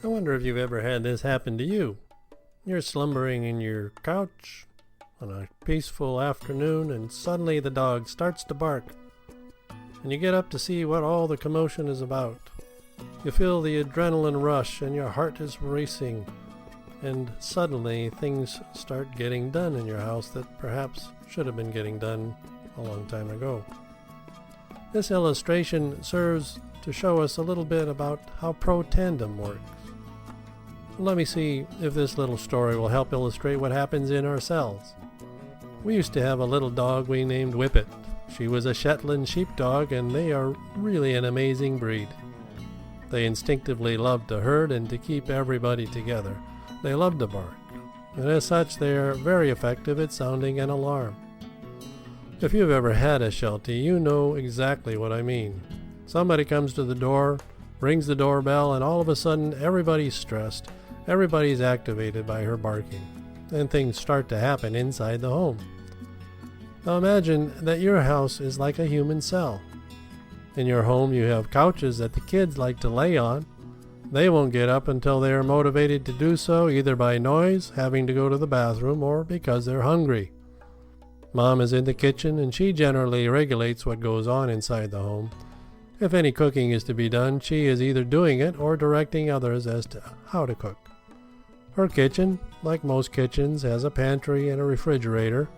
I wonder if you've ever had this happen to you. You're slumbering in your couch on a peaceful afternoon, and suddenly the dog starts to bark, and you get up to see what all the commotion is about. You feel the adrenaline rush and your heart is racing, and suddenly things start getting done in your house that perhaps should have been getting done a long time ago. This illustration serves to show us a little bit about how Protandim works. Let me see if this little story will help illustrate what happens in our cells. We used to have a little dog we named Whippet. She was a Shetland sheepdog, and they are really an amazing breed. They instinctively love to herd and to keep everybody together. They love to bark, and as such they are very effective at sounding an alarm. If you've ever had a Sheltie, you know exactly what I mean. Somebody comes to the door, rings the doorbell, and all of a sudden everybody's stressed. Everybody's activated by her barking, and things start to happen inside the home. Now imagine that your house is like a human cell. In your home you have couches that the kids like to lay on. They won't get up until they are motivated to do so, either by noise, having to go to the bathroom, or because they're hungry. Mom is in the kitchen, and she generally regulates what goes on inside the home. If any cooking is to be done, she is either doing it or directing others as to how to cook. Her kitchen, like most kitchens, has a pantry and a refrigerator.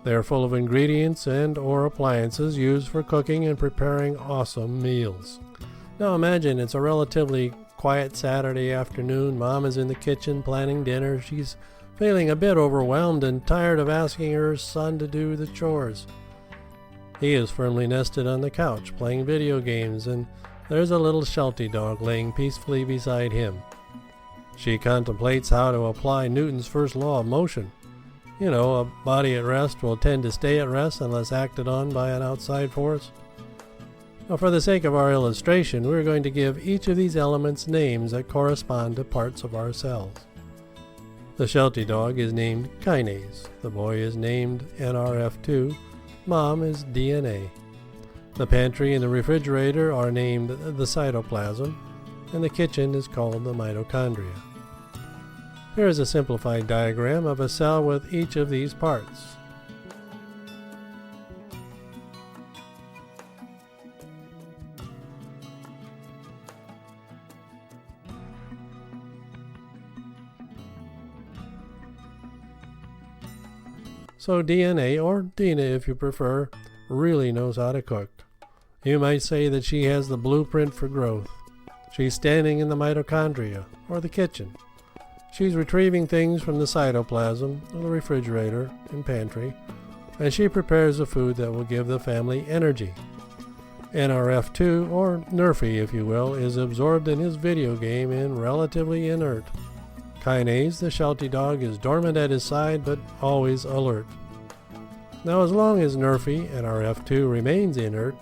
They are full of ingredients and or appliances used for cooking and preparing awesome meals. Now imagine it's a relatively quiet Saturday afternoon. Mom is in the kitchen planning dinner. She's feeling a bit overwhelmed and tired of asking her son to do the chores. He is firmly nested on the couch playing video games, and there's a little Sheltie dog laying peacefully beside him. She contemplates how to apply Newton's first law of motion. You know, a body at rest will tend to stay at rest unless acted on by an outside force. Now, for the sake of our illustration, we're going to give each of these elements names that correspond to parts of our cells. The Sheltie dog is named kinase. The boy is named NRF2. Mom is DNA. The pantry and the refrigerator are named the cytoplasm, and the kitchen is called the mitochondria. Here is a simplified diagram of a cell with each of these parts. So DNA, or Dina if you prefer, really knows how to cook. You might say that she has the blueprint for growth. She's standing in the mitochondria, or the kitchen. She's retrieving things from the cytoplasm, or the refrigerator and pantry, and she prepares the food that will give the family energy. NRF2, or Nerfy if you will, is absorbed in his video game and relatively inert. Kinase, the Sheltie dog, is dormant at his side but always alert. Now as long as Nerfy, NRF2, remains inert,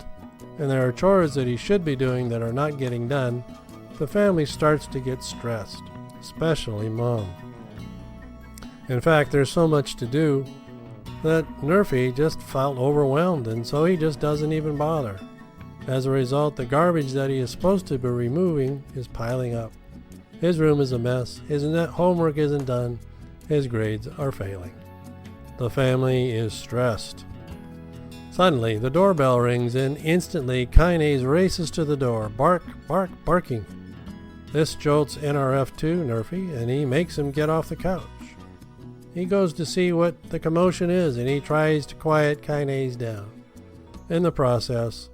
and there are chores that he should be doing that are not getting done, the family starts to get stressed, especially Mom. In fact, there's so much to do that Nerfy just felt overwhelmed, and so he just doesn't even bother. As a result, the garbage that he is supposed to be removing is piling up. His room is a mess, his homework isn't done, his grades are failing. The family is stressed. Suddenly, the doorbell rings, and instantly Kinase races to the door, barking. This jolts NRF2, Nerfy, and he makes him get off the couch. He goes to see what the commotion is, and he tries to quiet Kinase down. In the process,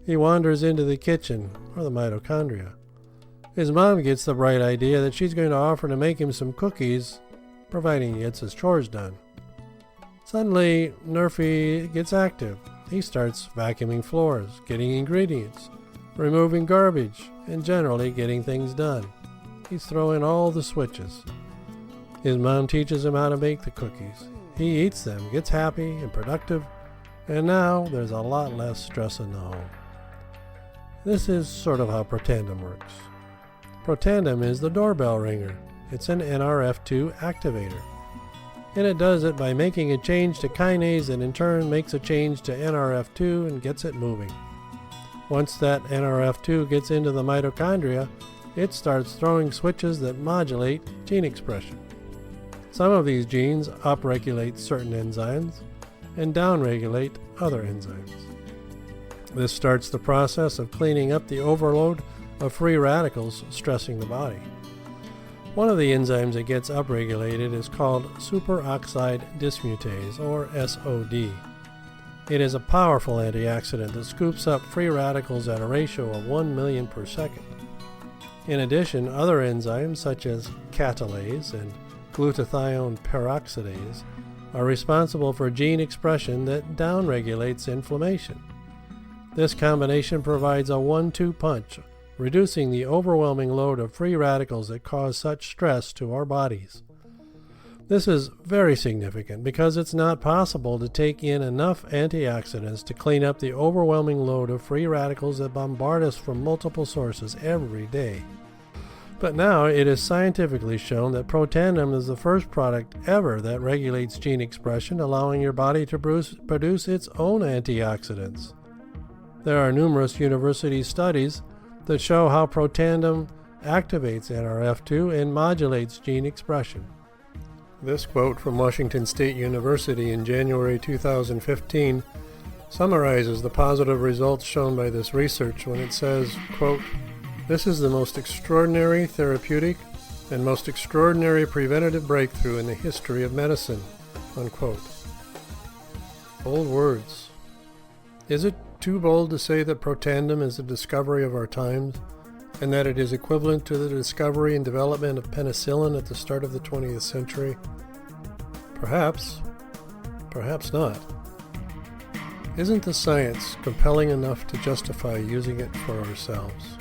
he wanders into the kitchen, or the mitochondria. His mom gets the bright idea that she's going to offer to make him some cookies, providing he gets his chores done. Suddenly, Nerfy gets active. He starts vacuuming floors, getting ingredients, removing garbage, and generally getting things done. He's throwing all the switches. His mom teaches him how to make the cookies. He eats them, gets happy and productive, and now there's a lot less stress in the home. This is sort of how Protandim works. Protandim is the doorbell ringer. It's an NRF2 activator. And it does it by making a change to kinase, and in turn makes a change to NRF2 and gets it moving. Once that NRF2 gets into the mitochondria, it starts throwing switches that modulate gene expression. Some of these genes upregulate certain enzymes and downregulate other enzymes. This starts the process of cleaning up the overload of free radicals stressing the body. One of the enzymes that gets upregulated is called superoxide dismutase, or SOD. It is a powerful antioxidant that scoops up free radicals at a ratio of 1 million per second. In addition, other enzymes such as catalase and glutathione peroxidase are responsible for gene expression that downregulates inflammation. This combination provides a 1-2 punch, reducing the overwhelming load of free radicals that cause such stress to our bodies. This is very significant because it's not possible to take in enough antioxidants to clean up the overwhelming load of free radicals that bombard us from multiple sources every day. But now it is scientifically shown that Protandim is the first product ever that regulates gene expression, allowing your body to produce its own antioxidants. There are numerous university studies that show how Protandim activates NRF2 and modulates gene expression. This quote from Washington State University in January 2015 summarizes the positive results shown by this research when it says, quote, "This is the most extraordinary therapeutic and most extraordinary preventative breakthrough in the history of medicine," unquote. Bold words. Is it too bold to say that Protandim is the discovery of our times, and that it is equivalent to the discovery and development of penicillin at the start of the 20th century? Perhaps. Perhaps not. Isn't the science compelling enough to justify using it for ourselves?